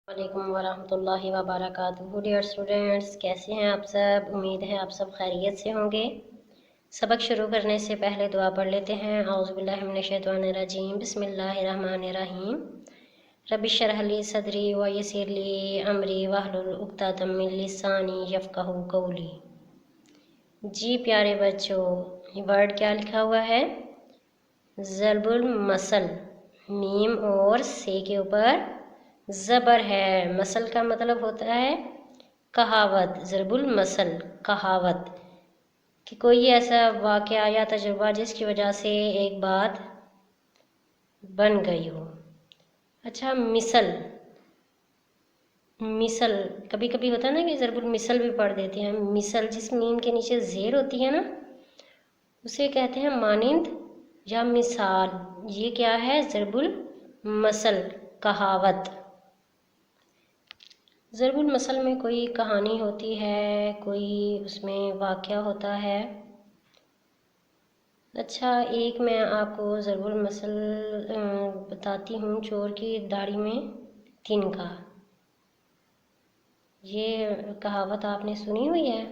वालेकुम वरहमतुल्लाहि वबरकातुहू। Dear students, कैसे हैं आप सब? उम्मीद है आप सब खैरियत से होंगे। सबक शुरू करने से पहले दुआ पढ़ लेते हैं। औज़ु बिल्लाहि मिनश शैतानिर रजीम, बिस्मिल्लाहिर रहमानिर रहीम। रब्बि इश्रह ली सदरी व यस्सिर ली अमरी वहलुल उक़दतम मिन लिसानी यफ़क़हू क़ौली। जी प्यारे बच्चों, ये वर्ड क्या लिखा हुआ है? ज़रबुल मसल। मीम और से के ऊपर ज़बर है। मसल का मतलब होता है कहावत। ज़रबुल मसल कहावत कि कोई ऐसा वाक़या या तजुर्बा जिसकी वजह से एक बात बन गई हो। अच्छा, मिसल मिसल कभी कभी होता है ना कि ज़रबुल मिसल भी पढ़ देते हैं। मिसल जिस मीम के नीचे ज़ेर होती है ना, उसे कहते हैं मानिंद या मिसाल। ये क्या है? ज़रबुल मसल कहावत। ज़रबुल मसल में कोई कहानी होती है, कोई उसमें वाक़या होता है। अच्छा, एक मैं आपको ज़रबुल मसल बताती हूँ। चोर की दाढ़ी में तिनका। ये कहावत आपने सुनी हुई है,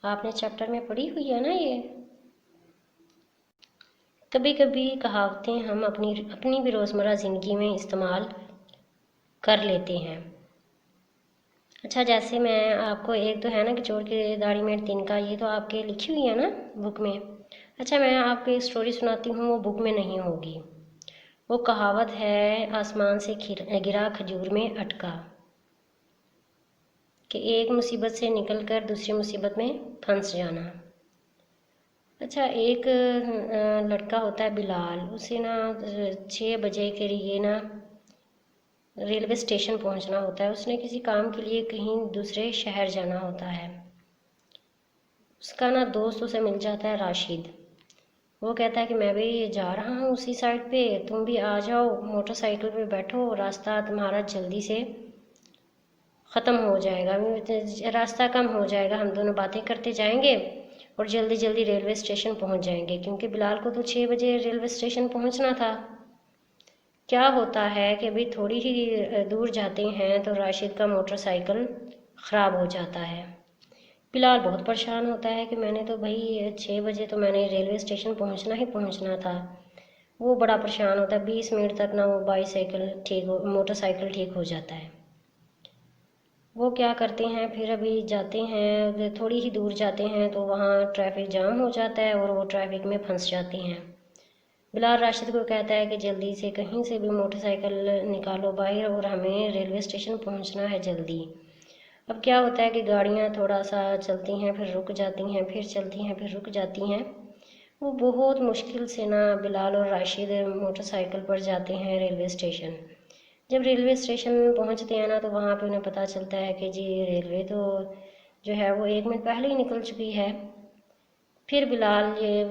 आपने चैप्टर में पढ़ी हुई है ना। ये कभी कभी कहावतें हम अपनी भी रोज़मर्रा ज़िंदगी में इस्तेमाल कर लेते हैं। अच्छा, जैसे मैं आपको एक तो है ना कि चोर की दाढ़ी में तिनका, ये तो आपके लिखी हुई है ना बुक में। अच्छा, मैं आपको एक स्टोरी सुनाती हूँ, वो बुक में नहीं होगी। वो कहावत है आसमान से गिरा खजूर में अटका, कि एक मुसीबत से निकलकर दूसरी मुसीबत में फंस जाना। अच्छा, एक लड़का होता है बिलाल। उसे ना 6 बजे के लिए ना रेलवे स्टेशन पहुंचना होता है। उसने किसी काम के लिए कहीं दूसरे शहर जाना होता है। उसका ना दोस्त उसे मिल जाता है, राशिद। वो कहता है कि मैं भी जा रहा हूँ उसी साइड पे, तुम भी आ जाओ, मोटरसाइकिल पे बैठो, रास्ता तुम्हारा जल्दी से ख़त्म हो जाएगा, रास्ता कम हो जाएगा, हम दोनों बातें करते जाएंगे और जल्दी जल्दी रेलवे स्टेशन पहुँच जाएंगे। क्योंकि बिलाल को तो 6 बजे रेलवे स्टेशन पहुँचना था। क्या होता है कि अभी थोड़ी ही दूर जाते हैं तो राशिद का मोटरसाइकिल ख़राब हो जाता है। बिलाल बहुत परेशान होता है कि मैंने तो भाई 6 बजे तो मैंने रेलवे स्टेशन पहुंचना ही पहुंचना था। वो बड़ा परेशान होता है। 20 मिनट तक ना वो मोटरसाइकिल ठीक हो जाता है। वो क्या करते हैं, फिर अभी जाते हैं, थोड़ी ही दूर जाते हैं तो वहाँ ट्रैफिक जाम हो जाता है और वो ट्रैफिक में फंस जाते हैं। बिलाल राशिद को कहता है कि जल्दी से कहीं से भी मोटरसाइकिल निकालो बाहर और हमें रेलवे स्टेशन पहुंचना है जल्दी। अब क्या होता है कि गाड़ियाँ थोड़ा सा चलती हैं, फिर रुक जाती हैं, फिर चलती हैं, फिर रुक जाती हैं। वो बहुत मुश्किल से ना बिलाल और राशिद मोटरसाइकिल पर जाते हैं रेलवे स्टेशन। जब रेलवे स्टेशन पहुंचते हैं ना तो वहाँ पे उन्हें पता चलता है कि जी रेलवे तो जो है वो 1 मिनट पहले ही निकल चुकी है। फिर बिलाल ये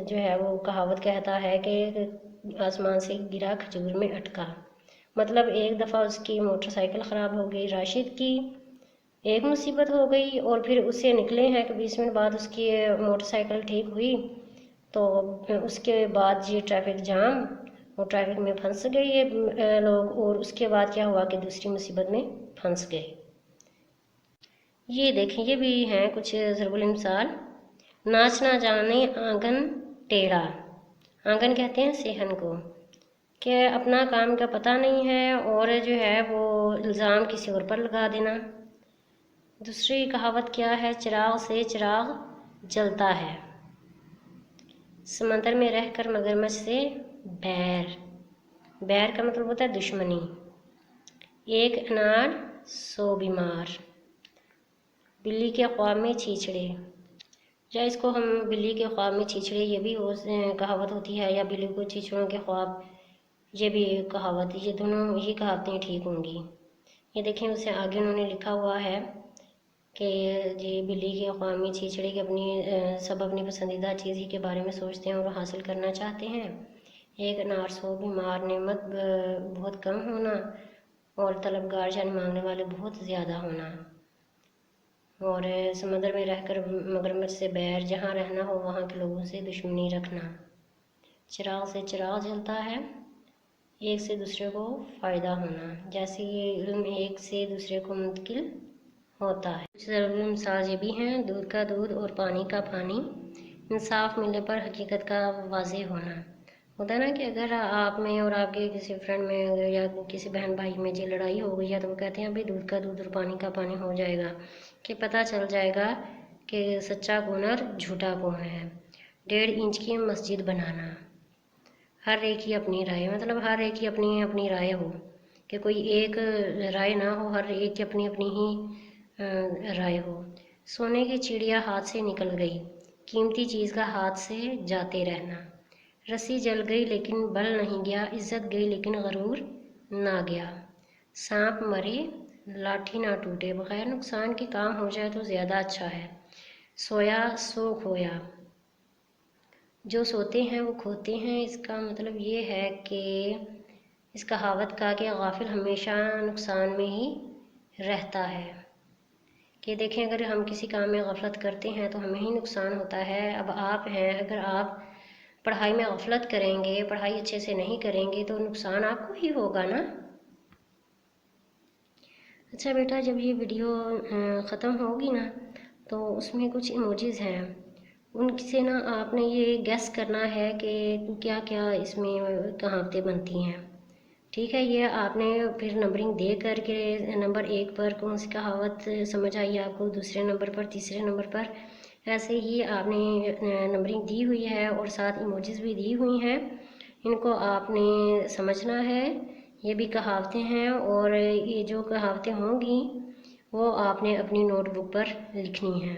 जो है वो कहावत कहता है कि आसमान से गिरा खजूर में अटका। मतलब एक दफ़ा उसकी मोटरसाइकिल ख़राब हो गई, राशिद की एक मुसीबत हो गई, और फिर उससे निकले हैं कि 20 मिनट बाद उसकी मोटरसाइकिल ठीक हुई। तो उसके बाद ये ट्रैफिक जाम, वो ट्रैफिक में फंस गए ये लोग, और उसके बाद क्या हुआ कि दूसरी मुसीबत में फंस गए। ये देखें, ये भी हैं कुछ ज़रबुल मिसाल। नाच ना जाने आंगन टेढ़ा। आंगन कहते हैं सेहन को, कि अपना काम का पता नहीं है और जो है वो इल्ज़ाम किसी और पर लगा देना। दूसरी कहावत क्या है? चिराग से चिराग जलता है। समंदर में रहकर मगरमच्छ से बैर। बैर का मतलब होता है दुश्मनी। एक अनार 100 बीमार। बिल्ली के ख्वाब में छीछड़े, या इसको हम बिल्ली के ख्वाब में छीछड़े ये भी कहावत होती है, या बिल्ली को छीछड़ों के ख्वाब, ये भी कहावत। ये दोनों ही कहावतें ठीक होंगी। ये देखें, उससे आगे उन्होंने लिखा हुआ है कि जी बिल्ली के ख्वाब में छीछड़े के सब अपनी पसंदीदा चीज़ ही के बारे में सोचते हैं और हासिल करना चाहते हैं। एक अनार 100 बीमार, नेमत बहुत कम होना और तलबगार यानी मांगने वाले बहुत ज़्यादा होना। और समंदर में रहकर मगरमच्छ से बैर, जहाँ रहना हो वहाँ के लोगों से दुश्मनी रखना। चिराग से चिराग जलता है। ایک سے دوسرے کو فائدہ ہونا، جیسے یہ علم ایک سے دوسرے کو منتقل ہوتا ہے۔ کچھ ضروری مثال یہ بھی ہیں: دودھ کا دودھ اور پانی کا پانی، انصاف ملنے پر حقیقت کا واضح ہونا۔ ہوتا ہے نا کہ اگر آپ میں اور آپ کے کسی فرینڈ میں یا کسی بہن بھائی میں یہ لڑائی ہو گئی ہے تو وہ کہتے ہیں ابھی دودھ کا دودھ اور پانی کا پانی ہو جائے گا، کہ پتہ چل جائے گا کہ سچا کون اور جھوٹا کون ہے۔ 1.5 انچ کی مسجد بنانا، ہر ایک کی اپنی رائے، مطلب ہر ایک کی اپنی اپنی رائے ہو، کہ کوئی ایک رائے نہ ہو، ہر ایک کی اپنی اپنی ہی رائے ہو۔ سونے کی چڑیا ہاتھ سے نکل گئی، قیمتی چیز کا ہاتھ سے جاتے رہنا۔ رسی جل گئی لیکن بل نہیں گیا، عزت گئی لیکن غرور نہ گیا۔ سانپ مرے لاٹھی نہ ٹوٹے، بغیر نقصان کے کام ہو جائے تو زیادہ اچھا ہے۔ سویا سو کھویا، جو سوتے ہیں وہ کھوتے ہیں۔ اس کا مطلب یہ ہے کہ اس کہاوت کا کہ غافل ہمیشہ نقصان میں ہی رہتا ہے، کہ دیکھیں اگر ہم کسی کام میں غفلت کرتے ہیں تو ہمیں ہی نقصان ہوتا ہے۔ اب آپ ہیں، اگر آپ پڑھائی میں غفلت کریں گے، پڑھائی اچھے سے نہیں کریں گے تو نقصان آپ کو ہی ہوگا نا۔ اچھا بیٹا، جب یہ ویڈیو ختم ہوگی نا تو اس میں کچھ ایموجیز ہیں، ان سے نا آپ نے یہ گیس کرنا ہے کہ کیا کیا اس میں کہاوتیں بنتی ہیں، ٹھیک ہے؟ یہ آپ نے پھر نمبرنگ دے کر کے نمبر 1 پر کون سی کہاوت سمجھ آئی آپ کو، دوسرے نمبر پر، تیسرے نمبر پر، ایسے ہی آپ نے نمبرنگ دی ہوئی ہے اور ساتھ ایموجیز بھی دی ہوئی ہیں، ان کو آپ نے سمجھنا ہے۔ یہ بھی کہاوتیں ہیں اور یہ جو کہاوتیں ہوں گی وہ آپ نے اپنی نوٹ بک پر لکھنی ہیں۔